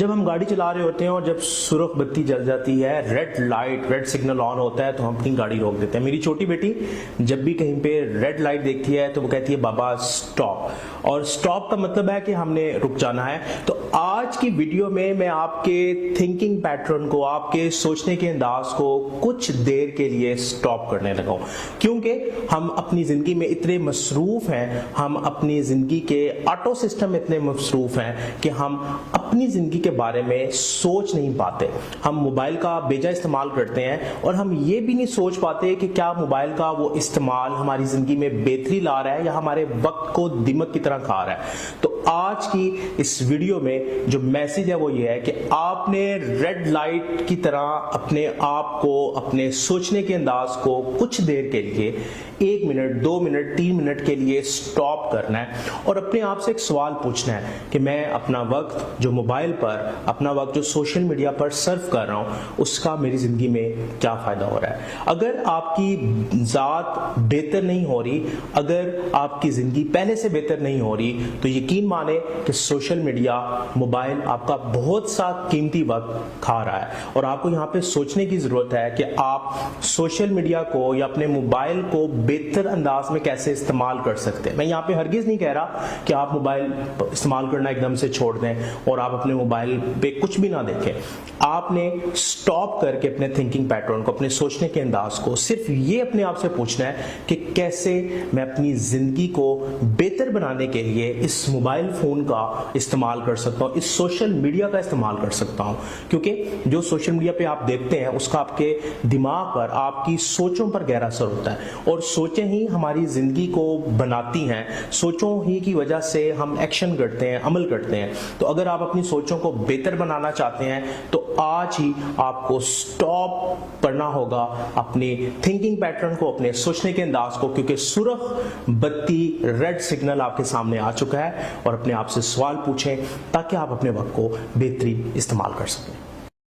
جب ہم گاڑی چلا رہے ہوتے ہیں اور جب سرخ بتی جل جاتی ہے، ریڈ سگنل آن ہوتا ہے تو ہم اپنی گاڑی روک دیتے ہیں۔ میری چھوٹی بیٹی جب بھی کہیں پہ ریڈ لائٹ دیکھتی ہے تو وہ کہتی ہے بابا سٹاپ، اور سٹاپ کا مطلب ہے کہ ہم نے رک جانا ہے۔ تو آج کی ویڈیو میں آپ کے تھنکنگ پیٹرن کو، آپ کے سوچنے کے انداز کو کچھ دیر کے لیے سٹاپ کرنے لگا ہوں، کیونکہ ہم اپنی زندگی میں اتنے مصروف ہیں، ہم اپنی زندگی کے آٹو سسٹم اتنے مصروف ہیں کہ ہم اپنی زندگی کے بارے میں سوچ نہیں پاتے۔ ہم موبائل کا بیجا استعمال کرتے ہیں اور ہم یہ بھی نہیں سوچ پاتے کہ کیا موبائل کا وہ استعمال ہماری زندگی میں بہتری لا رہا ہے یا ہمارے وقت کو دیمک کی طرح کھا رہا ہے۔ تو آج کی اس ویڈیو میں جو میسج ہے وہ یہ ہے کہ آپ نے ریڈ لائٹ کی طرح اپنے آپ کو، اپنے سوچنے کے انداز کو کچھ دیر کے لیے 1 منٹ، 2 منٹ، 3 منٹ کے لیے سٹاپ کرنا ہے اور اپنے آپ سے ایک سوال پوچھنا ہے کہ میں اپنا وقت جو موبائل پر، اپنا وقت جو سوشل میڈیا پر صرف کر رہا ہوں، اس کا میری زندگی میں کیا فائدہ ہو رہا ہے۔ اگر آپ کی ذات بہتر نہیں ہو رہی، اگر آپ کی زندگی پہلے سے بہتر نہیں ہو رہی، تو یقین مانے کہ سوشل میڈیا، موبائل آپ کا بہت سا قیمتی وقت کھا رہا ہے، اور آپ کو یہاں پہ سوچنے کی ضرورت ہے کہ آپ سوشل میڈیا کو یا اپنے موبائل کو بہتر انداز میں کیسے استعمال کر سکتے ہیں۔ میں یہاں پہ ہرگز نہیں کہہ رہا کہ آپ موبائل استعمال کرنا ایک دم سے چھوڑ دیں اور آپ اپنے موبائل پہ کچھ بھی نہ دیکھیں۔ آپ نے سٹاپ کر کے اپنے تھنکنگ پیٹرن کو، اپنے سوچنے کے انداز کو صرف یہ اپنے آپ سے پوچھنا ہے کہ کیسے میں اپنی زندگی کو بہتر بنانے کے لیے اس موبائل فون کا استعمال کر سکتا ہوں، اس سوشل میڈیا کا استعمال کر سکتا ہوں، کیونکہ جو سوشل میڈیا پہ آپ دیکھتے ہیں اس کا آپ کے دماغ پر، آپ کی سوچوں پر گہرا اثر ہوتا ہے، اور سوچیں ہی ہماری زندگی کو بناتی ہیں، سوچوں ہی کی وجہ سے ہم ایکشن کرتے ہیں، عمل کرتے ہیں۔ تو اگر آپ اپنی سوچوں کو بہتر بنانا چاہتے ہیں تو آج ہی آپ کو سٹاپ کرنا ہوگا اپنی تھنکنگ پیٹرن کو، اپنے سوچنے کے انداز کو، کیونکہ سرخ بتی، ریڈ سگنل آپ کے سامنے آ چکا ہے، اور اپنے آپ سے سوال پوچھیں تاکہ آپ اپنے وقت کو بہترین استعمال کر سکیں۔